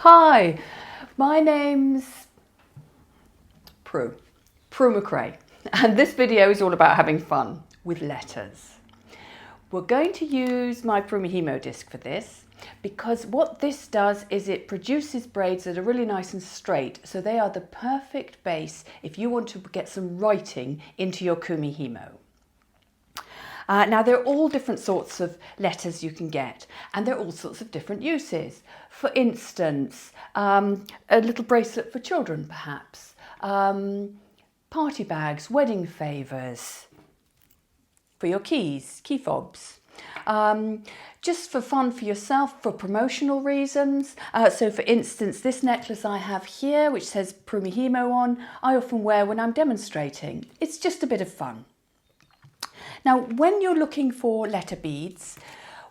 Hi, my name's Prumihimo, and this video is all about having fun with letters. We're going to use my Prumihimo disc for this because what this does is it produces braids that are really nice and straight, so they are the perfect base if you want to get some writing into your Prumihimo. Now there are all different sorts of letters you can get, and there are all sorts of different uses. For instance, a little bracelet for children perhaps, party bags, wedding favours, for your keys, key fobs. Just for fun for yourself, for promotional reasons. So for instance, this necklace I have here, which says Prumihimo on, I often wear when I'm demonstrating. It's just a bit of fun. Now, when you're looking for letter beads,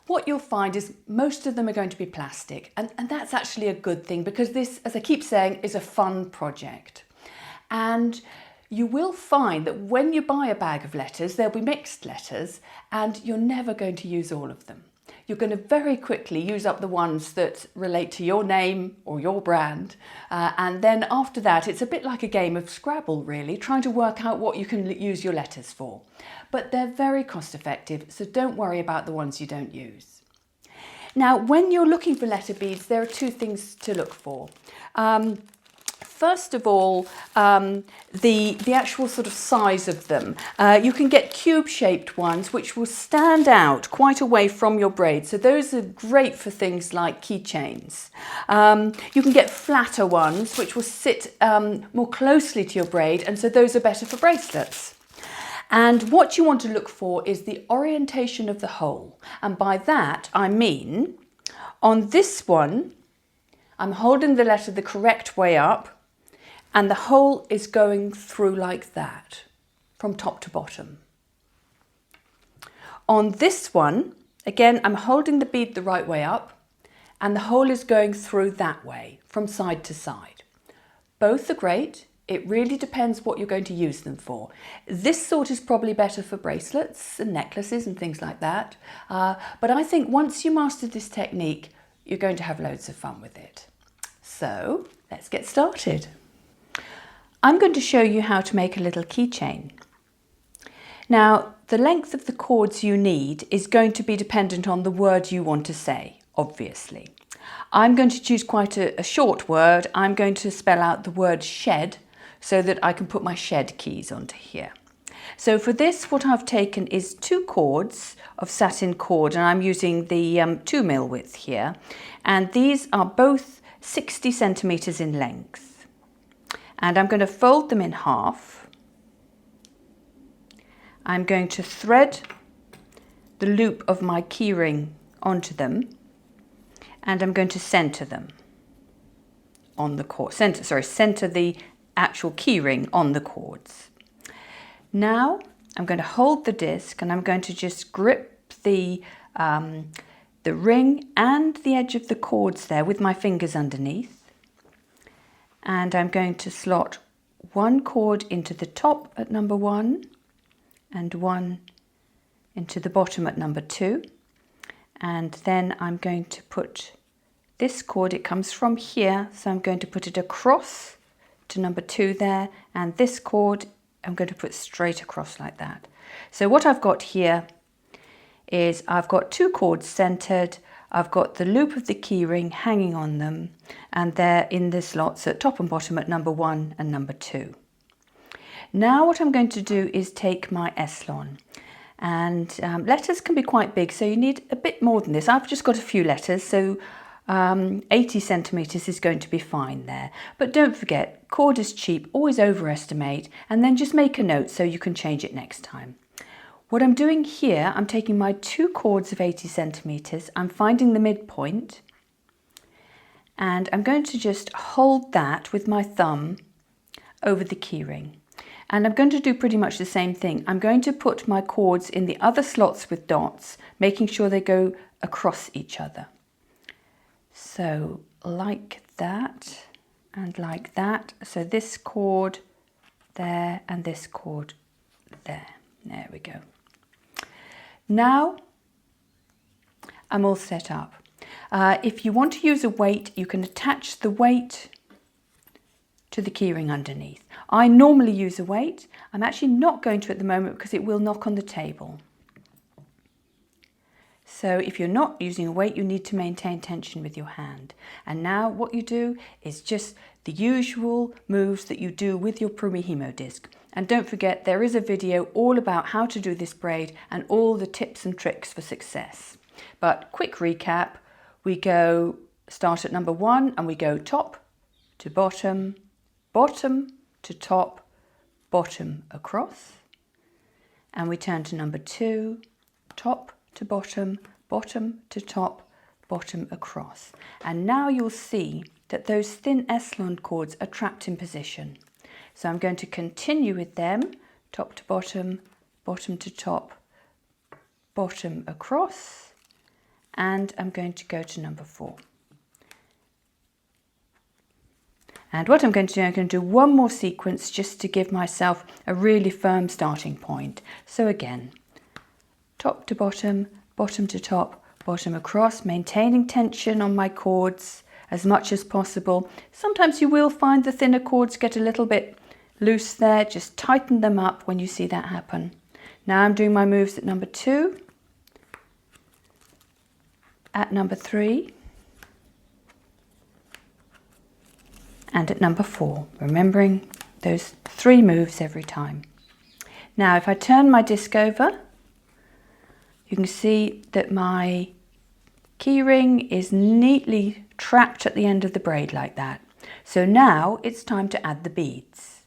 what you'll find is most of them are going to be plastic, and that's actually a good thing because this, as I keep saying, is a fun project. And you will find that when you buy a bag of letters, there'll be mixed letters, and you're never going to use all of them. You're going to very quickly use up the ones that relate to your name or your brand. And then after that, it's a bit like a game of Scrabble, really, trying to work out what you can use your letters for. But they're very cost effective, so don't worry about the ones you don't use. Now, when you're looking for letter beads, there are two things to look for. First of all, the actual sort of size of them. You can get cube-shaped ones which will stand out quite away from your braid. So those are great for things like keychains. You can get flatter ones which will sit more closely to your braid, and so those are better for bracelets. And what you want to look for is the orientation of the hole. And by that I mean, on this one, I'm holding the letter the correct way up, and the hole is going through like that, from top to bottom. On this one, again, I'm holding the bead the right way up, and the hole is going through that way, from side to side. Both are great. It really depends what you're going to use them for. This sort is probably better for bracelets and necklaces and things like that. But I think once you master this technique, you're going to have loads of fun with it. So let's get started. I'm going to show you how to make a little keychain. Now, the length of the cords you need is going to be dependent on the word you want to say, obviously. I'm going to choose quite a short word. I'm going to spell out the word shed so that I can put my shed keys onto here. So for this, what I've taken is 2 cords of satin cord, and I'm using the 2mm width here. And these are both 60 centimeters in length. And I'm going to fold them in half. I'm going to thread the loop of my keyring onto them, and I'm going to center them on the cord. Center the actual keyring on the cords. Now I'm going to hold the disc, and I'm going to just grip the ring and the edge of the cords there with my fingers underneath. And I'm going to slot 1 cord into the top at number 1 and 1 into the bottom at number 2. And then I'm going to put this cord, it comes from here, so I'm going to put it across to number 2 there, and this cord I'm going to put straight across like that. So what I've got here is I've got 2 cords centered, I've got the loop of the keyring hanging on them, and they're in the slots at top and bottom at number 1 and number 2. Now what I'm going to do is take my Eslon, and letters can be quite big, so you need a bit more than this. I've just got a few letters, so 80 centimeters is going to be fine there. But don't forget, cord is cheap, always overestimate, and then just make a note so you can change it next time. What I'm doing here, I'm taking my 2 cords of 80 centimeters, I'm finding the midpoint, and I'm going to just hold that with my thumb over the keyring. And I'm going to do pretty much the same thing. I'm going to put my cords in the other slots with dots, making sure they go across each other. So like that and like that. So this cord there and this cord there. There we go. Now I'm all set up. If you want to use a weight, you can attach the weight to the keyring underneath. I normally use a weight. I'm actually not going to at the moment because it will knock on the table. So if you're not using a weight, you need to maintain tension with your hand. And now what you do is just the usual moves that you do with your Prumihimo disc. And don't forget, there is a video all about how to do this braid and all the tips and tricks for success. But quick recap, we go start at number 1 and we go top to bottom, bottom to top, bottom across. And we turn to number 2, top to bottom, bottom to top, bottom across. And now you'll see that those thin S-line cords are trapped in position. So I'm going to continue with them, top to bottom, bottom to top, bottom across, and I'm going to go to number 4. And what I'm going to do, I'm going to do one more sequence just to give myself a really firm starting point. So again, top to bottom, bottom to top, bottom across, maintaining tension on my cords as much as possible. Sometimes you will find the thinner cords get a little bit loose there. Just tighten them up when you see that happen. Now I'm doing my moves at number 2, at number 3, and at number 4, remembering those 3 moves every time. Now if I turn my disc over, you can see that my keyring is neatly trapped at the end of the braid like that. So now it's time to add the beads.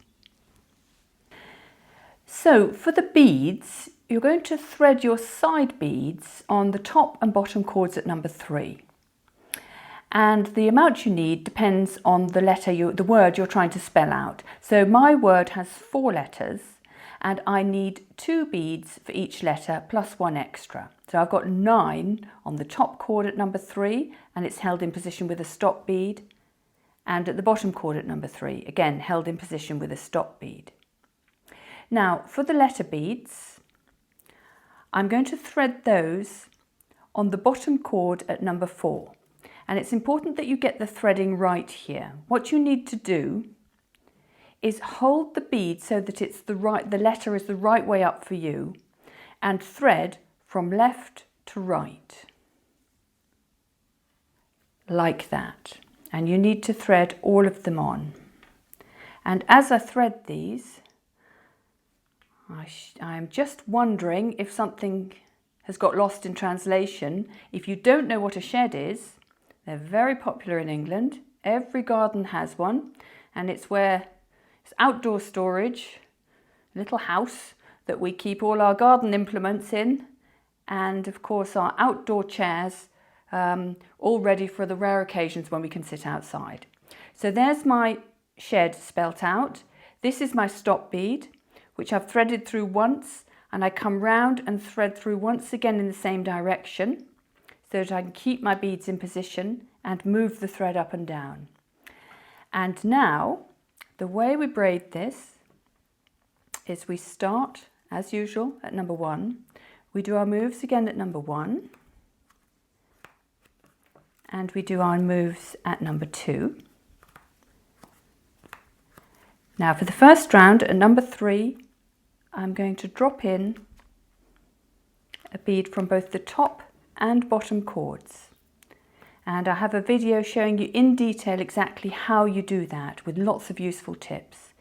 So for the beads, you're going to thread your side beads on the top and bottom cords at number 3. And the amount you need depends on the word you're trying to spell out. So my word has 4 letters and I need 2 beads for each letter plus 1 extra. So I've got 9 on the top cord at number 3 and it's held in position with a stop bead. And at the bottom cord at number 3, again held in position with a stop bead. Now for the letter beads, I'm going to thread those on the bottom cord at number 4. And it's important that you get the threading right here. What you need to do is hold the bead so that the letter is the right way up for you and thread from left to right. Like that. And you need to thread all of them on. And as I thread these, I'm just wondering if something has got lost in translation. If you don't know what a shed is, they're very popular in England. Every garden has one, and it's outdoor storage, a little house that we keep all our garden implements in, and of course our outdoor chairs, all ready for the rare occasions when we can sit outside. So there's my shed spelt out. This is my stop bead, which I've threaded through once, and I come round and thread through once again in the same direction so that I can keep my beads in position and move the thread up and down. And now the way we braid this is we start as usual at number 1. We do our moves again at number 1, and we do our moves at number 2. Now for the first round at number 3, I'm going to drop in a bead from both the top and bottom cords. And I have a video showing you in detail exactly how you do that with lots of useful tips.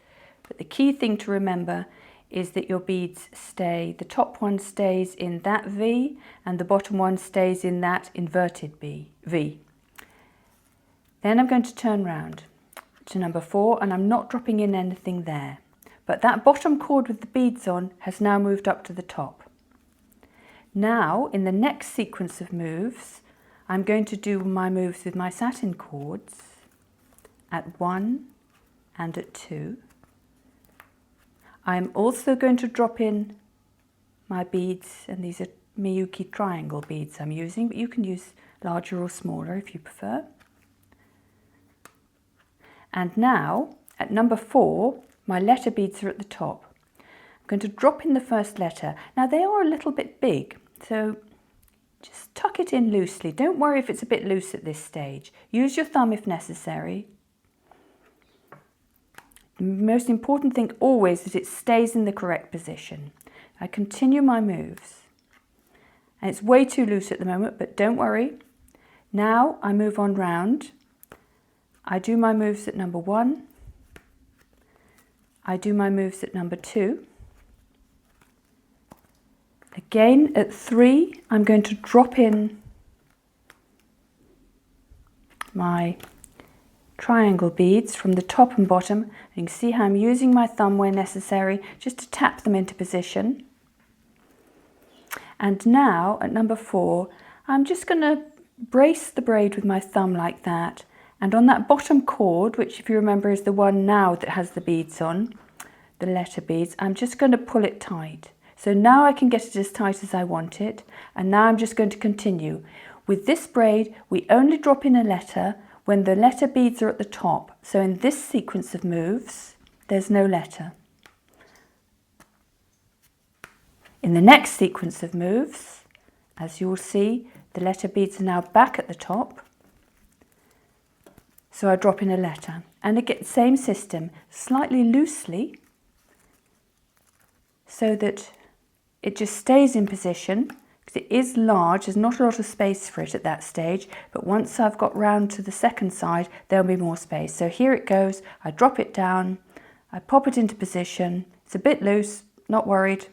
But the key thing to remember is that your beads stay, the top one stays in that V and the bottom one stays in that inverted V. Then I'm going to turn round to number 4 and I'm not dropping in anything there. But that bottom cord with the beads on has now moved up to the top. Now in the next sequence of moves, I'm going to do my moves with my satin cords at 1 and at 2. I'm also going to drop in my beads, and these are Miyuki triangle beads I'm using, but you can use larger or smaller if you prefer. And now at number 4, my letter beads are at the top. I'm going to drop in the first letter. Now they are a little bit big, so Just tuck it in loosely. Don't worry if it's a bit loose at this stage. Use your thumb if necessary. The most important thing always is that it stays in the correct position. I continue my moves. And it's way too loose at the moment, but don't worry. Now I move on round. I do my moves at number 1. I do my moves at number 2. Again, at 3, I'm going to drop in my triangle beads from the top and bottom. You can see how I'm using my thumb where necessary, just to tap them into position. And now, at number 4, I'm just going to brace the braid with my thumb like that. And on that bottom cord, which if you remember is the one now that has the beads on, the letter beads, I'm just going to pull it tight. So now I can get it as tight as I want it, and now I'm just going to continue. With this braid, we only drop in a letter when the letter beads are at the top. So in this sequence of moves, there's no letter. In the next sequence of moves, as you will see, the letter beads are now back at the top. So I drop in a letter. And again, same system, slightly loosely, so that it just stays in position, because it is large, there's not a lot of space for it at that stage, but once I've got round to the second side, there'll be more space. So here it goes, I drop it down, I pop it into position, it's a bit loose, not worried,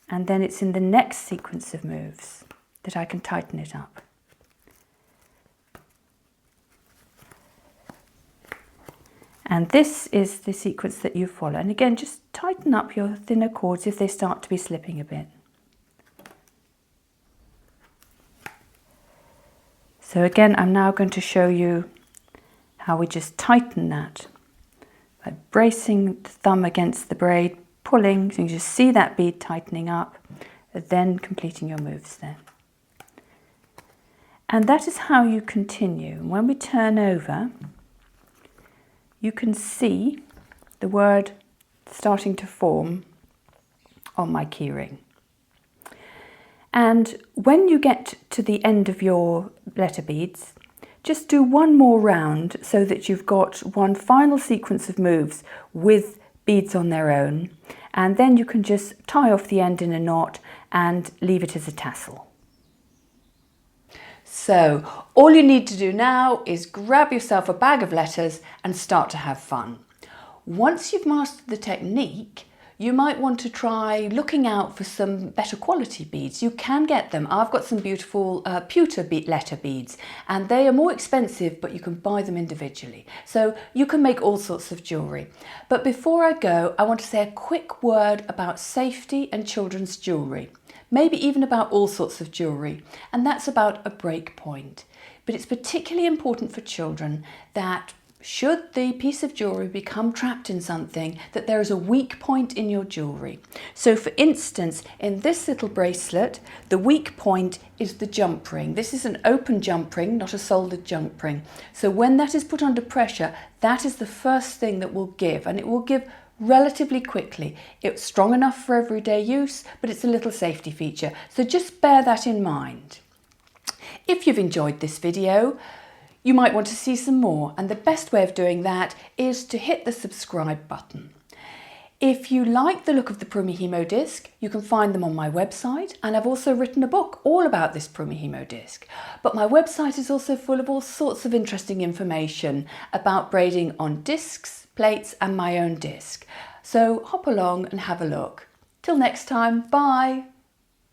and then it's in the next sequence of moves that I can tighten it up. And this is the sequence that you follow. And again, just tighten up your thinner cords if they start to be slipping a bit. So again, I'm now going to show you how we just tighten that by bracing the thumb against the braid, pulling, so you can just see that bead tightening up, and then completing your moves then. And that is how you continue. And when we turn over, you can see the word starting to form on my keyring. And when you get to the end of your letter beads, just do one more round so that you've got one final sequence of moves with beads on their own, and then you can just tie off the end in a knot and leave it as a tassel. So all you need to do now is grab yourself a bag of letters and start to have fun. Once you've mastered the technique, you might want to try looking out for some better quality beads. You can get them. I've got some beautiful pewter letter beads, and they are more expensive, but you can buy them individually. So you can make all sorts of jewellery. But before I go, I want to say a quick word about safety and children's jewellery. Maybe even about all sorts of jewellery, and that's about a break point. But it's particularly important for children that should the piece of jewellery become trapped in something, that there is a weak point in your jewellery. So for instance, in this little bracelet, the weak point is the jump ring. This is an open jump ring, not a soldered jump ring. So when that is put under pressure, that is the first thing that will give, and it will give relatively quickly. It's strong enough for everyday use, but it's a little safety feature. So just bear that in mind. If you've enjoyed this video, you might want to see some more, and the best way of doing that is to hit the subscribe button. If you like the look of the Prumihimo disc, you can find them on my website, and I've also written a book all about this Prumihimo disc. But my website is also full of all sorts of interesting information about braiding on discs, plates and my own disc. So hop along and have a look. Till next time, bye!